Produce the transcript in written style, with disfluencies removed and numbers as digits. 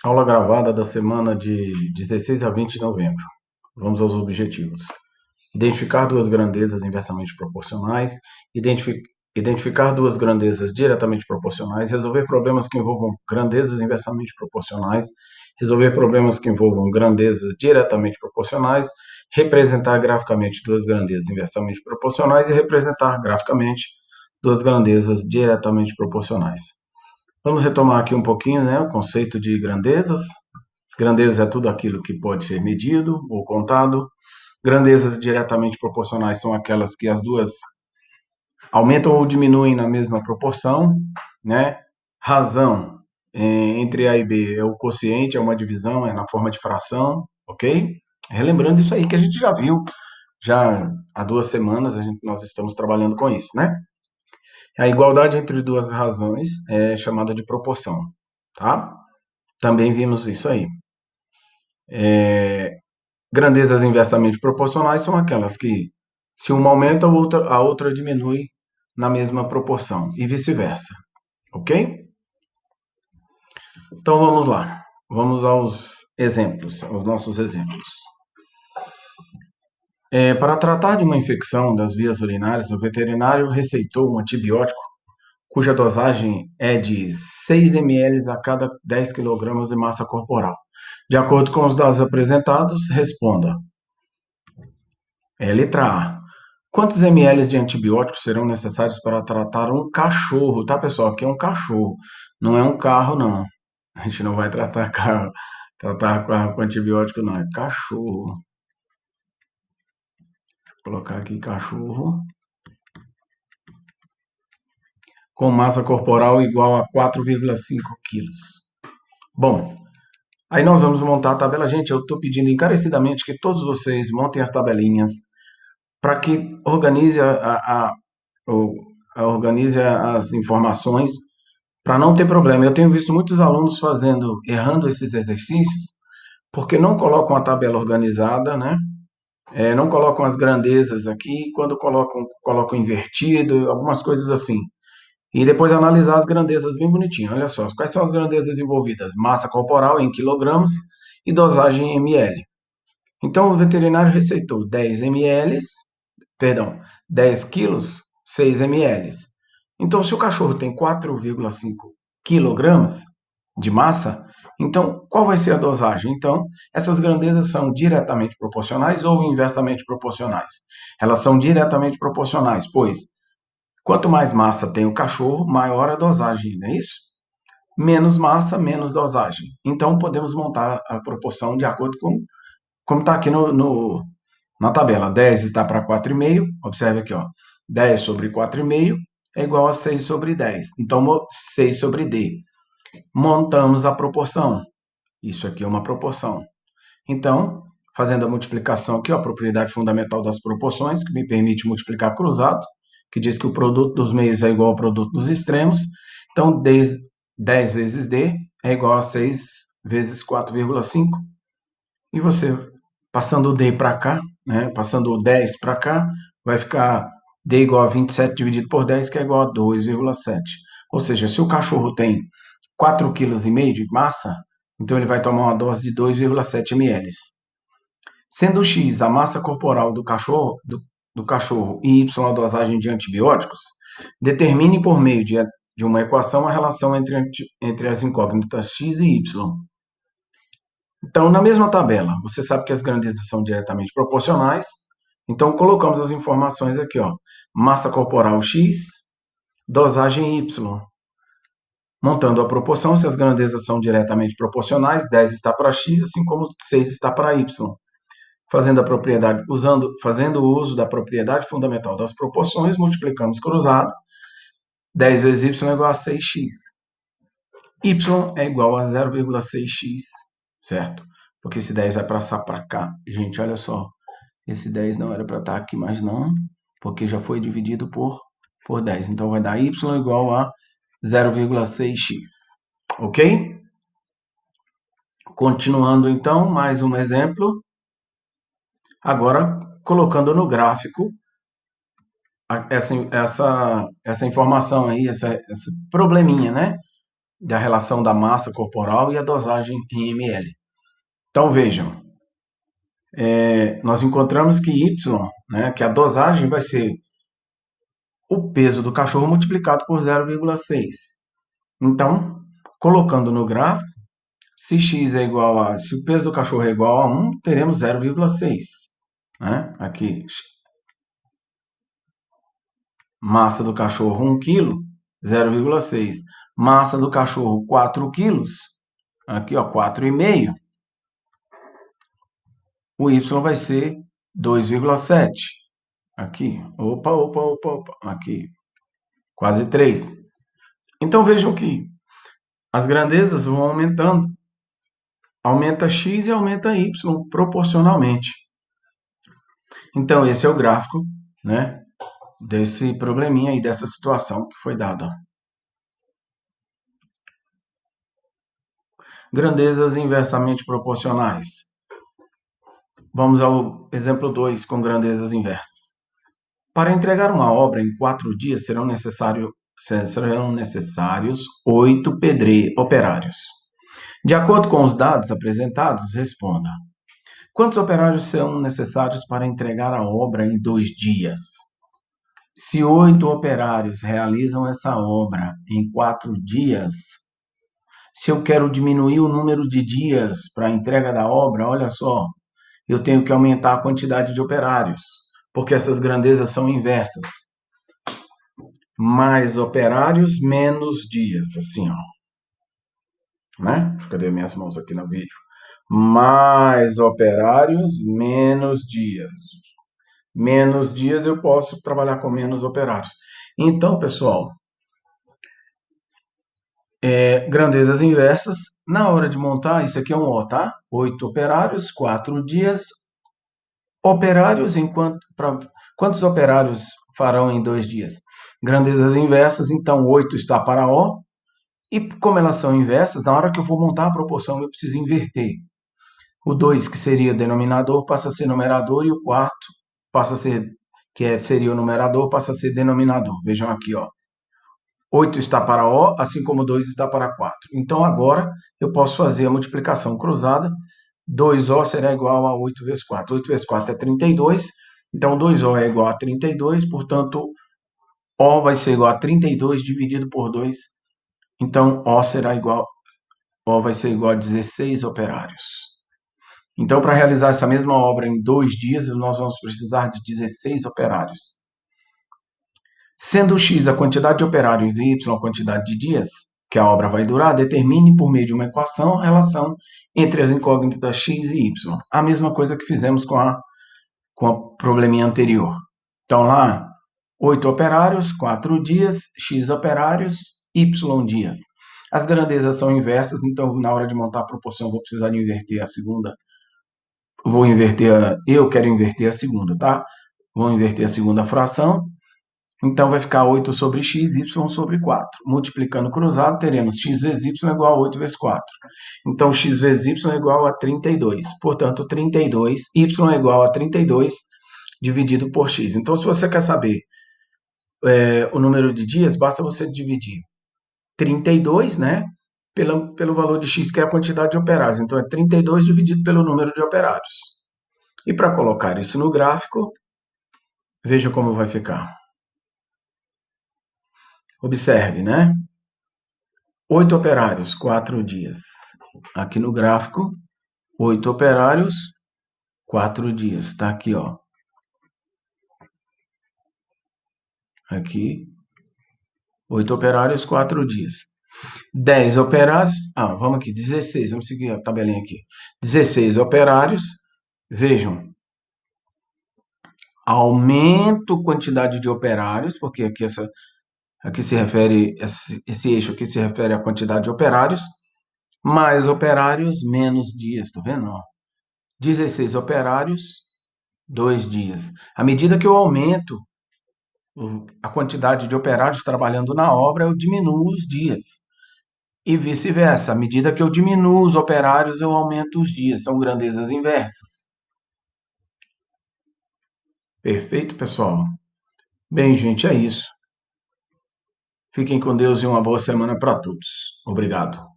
Aula gravada da semana de 16 a 20 de novembro. Vamos aos objetivos. Identificar duas grandezas inversamente proporcionais, identificar duas grandezas diretamente proporcionais, resolver problemas que envolvam grandezas inversamente proporcionais, resolver problemas que envolvam grandezas diretamente proporcionais, representar graficamente duas grandezas inversamente proporcionais e representar graficamente duas grandezas diretamente proporcionais. Vamos retomar aqui um pouquinho, né, o conceito de grandezas. Grandeza é tudo aquilo que pode ser medido ou contado. Grandezas diretamente proporcionais são aquelas que as duas aumentam ou diminuem na mesma proporção, né? Razão entre A e B é o quociente, é uma divisão, é na forma de fração, ok? Relembrando isso aí que a gente já viu, já há 2 semanas nós estamos trabalhando com isso, né? A igualdade entre duas razões é chamada de proporção, tá? Também vimos isso aí. Grandezas inversamente proporcionais são aquelas que, se uma aumenta, a outra diminui na mesma proporção, e vice-versa, ok? Então vamos lá, vamos aos exemplos, aos nossos exemplos. Para tratar de uma infecção das vias urinárias, o veterinário receitou um antibiótico cuja dosagem é de 6 ml a cada 10 kg de massa corporal. De acordo com os dados apresentados, responda. Letra A. Quantos ml de antibióticos serão necessários para tratar um cachorro? Tá, pessoal? Aqui é um cachorro, não é um carro, não. A gente não vai tratar carro, com antibiótico, não. É cachorro. Vou colocar aqui cachorro. Com massa corporal igual a 4,5 quilos. Bom, aí nós vamos montar a tabela. Gente, eu estou pedindo encarecidamente que todos vocês montem as tabelinhas para que organize as informações para não ter problema. Eu tenho visto muitos alunos errando esses exercícios, porque não colocam a tabela organizada, né? Não colocam as grandezas aqui, quando colocam invertido, algumas coisas assim. E depois analisar as grandezas bem bonitinho. Olha só, quais são as grandezas envolvidas? Massa corporal em quilogramas e dosagem em ml. Então, o veterinário receitou 10 ml, perdão, 10 quilos, 6 ml. Então, se o cachorro tem 4,5 quilogramas de massa, então qual vai ser a dosagem? Então, essas grandezas são diretamente proporcionais ou inversamente proporcionais? Elas são diretamente proporcionais, pois quanto mais massa tem o cachorro, maior a dosagem, não é isso? Menos massa, menos dosagem. Então, podemos montar a proporção de acordo com como está aqui na tabela. 10 está para 4,5. Observe aqui, ó. 10 sobre 4,5 é igual a 6 sobre 10. Então, 6 sobre D. Montamos a proporção. Isso aqui é uma proporção. Então, fazendo a multiplicação aqui, ó, a propriedade fundamental das proporções, que me permite multiplicar cruzado, que diz que o produto dos meios é igual ao produto dos extremos. Então, 10 vezes D é igual a 6 vezes 4,5. E você, passando o D para cá, né, passando o 10 para cá, vai ficar D igual a 27 dividido por 10, que é igual a 2,7. Ou seja, se o cachorro tem 4,5 kg de massa, então ele vai tomar uma dose de 2,7 ml. Sendo X a massa corporal do cachorro e Y a dosagem de antibióticos, determine por meio de uma equação a relação entre as incógnitas X e Y. Então, na mesma tabela, você sabe que as grandezas são diretamente proporcionais, então colocamos as informações aqui, ó. Massa corporal X, dosagem Y. Montando a proporção, se as grandezas são diretamente proporcionais, 10 está para X, assim como 6 está para Y. Fazendo o uso da propriedade fundamental das proporções, multiplicamos cruzado. 10 vezes Y é igual a 6x. Y é igual a 0,6x, certo? Porque esse 10 vai passar para cá. Gente, olha só. Esse 10 não era para estar aqui mais não, porque já foi dividido por 10. Então, vai dar Y igual a 0,6x. Ok? Continuando, então, mais um exemplo. Agora, colocando no gráfico essa informação aí, esse probleminha, né? da relação da massa corporal e a dosagem em ml. Então, vejam, nós encontramos que Y, né, que a dosagem vai ser o peso do cachorro multiplicado por 0,6. Então, colocando no gráfico, se o peso do cachorro é igual a 1, teremos 0,6. Né? Aqui, massa do cachorro 1 kg, 0,6. Massa do cachorro 4 kg, aqui ó, 4,5. O Y vai ser 2,7. Aqui, opa, aqui, quase 3. Então vejam que as grandezas vão aumentando. Aumenta X e aumenta Y proporcionalmente. Então esse é o gráfico, né, desse probleminha aí, dessa situação que foi dada. Grandezas inversamente proporcionais. Vamos ao exemplo 2 com grandezas inversas. Para entregar uma obra em 4 dias serão necessários 8 operários. De acordo com os dados apresentados, responda. Quantos operários são necessários para entregar a obra em 2 dias? Se 8 operários realizam essa obra em 4 dias, se eu quero diminuir o número de dias para a entrega da obra, olha só, eu tenho que aumentar a quantidade de operários, porque essas grandezas são inversas. Mais operários, menos dias, assim, ó. Né? Cadê minhas mãos aqui no vídeo? Mais operários, menos dias. Menos dias eu posso trabalhar com menos operários. Então, pessoal, grandezas inversas, na hora de montar, isso aqui é um O, tá? 8 operários, 4 dias. Operários, quantos operários farão em 2 dias? Grandezas inversas, então 8 está para O. E como elas são inversas, na hora que eu vou montar a proporção, eu preciso inverter. O 2, que seria denominador, passa a ser numerador, e o quarto passa a ser, seria o numerador, passa a ser denominador. Vejam aqui, ó. 8 está para O, assim como 2 está para 4. Então, agora, eu posso fazer a multiplicação cruzada. 2O será igual a 8 vezes 4. 8 vezes 4 é 32. Então, 2O é igual a 32. Portanto, O vai ser igual a 32 dividido por 2. Então, O vai ser igual a 16 operários. Então, para realizar essa mesma obra em 2 dias, nós vamos precisar de 16 operários. Sendo X a quantidade de operários e Y a quantidade de dias que a obra vai durar, determine por meio de uma equação a relação entre as incógnitas X e Y. A mesma coisa que fizemos com a probleminha anterior. Então, lá, 8 operários, 4 dias, X operários, Y dias. As grandezas são inversas, então, na hora de montar a proporção, vou precisar de inverter a segunda. Eu quero inverter a segunda, tá? Vou inverter a segunda fração. Então, vai ficar 8 sobre x, y sobre 4. Multiplicando cruzado, teremos x vezes y igual a 8 vezes 4. Então, x vezes y é igual a 32. Portanto, 32, y é igual a 32 dividido por x. Então, se você quer saber o número de dias, basta você dividir 32, né, pelo valor de x, que é a quantidade de operários. Então, é 32 dividido pelo número de operários. E para colocar isso no gráfico, veja como vai ficar. Observe, né? 8 operários, 4 dias. Aqui no gráfico, 8 operários, 4 dias. Está aqui, ó. Aqui, 8 operários, 4 dias. 10 operários. Vamos aqui, 16. Vamos seguir a tabelinha aqui. 16 operários. Vejam. Aumento quantidade de operários, porque aqui se refere, esse eixo aqui se refere à quantidade de operários. Mais operários, menos dias. Tá vendo? 16 operários, 2 dias. À medida que eu aumento a quantidade de operários trabalhando na obra, eu diminuo os dias. E vice-versa. À medida que eu diminuo os operários, eu aumento os dias. São grandezas inversas. Perfeito, pessoal? Bem, gente, é isso. Fiquem com Deus e uma boa semana para todos. Obrigado.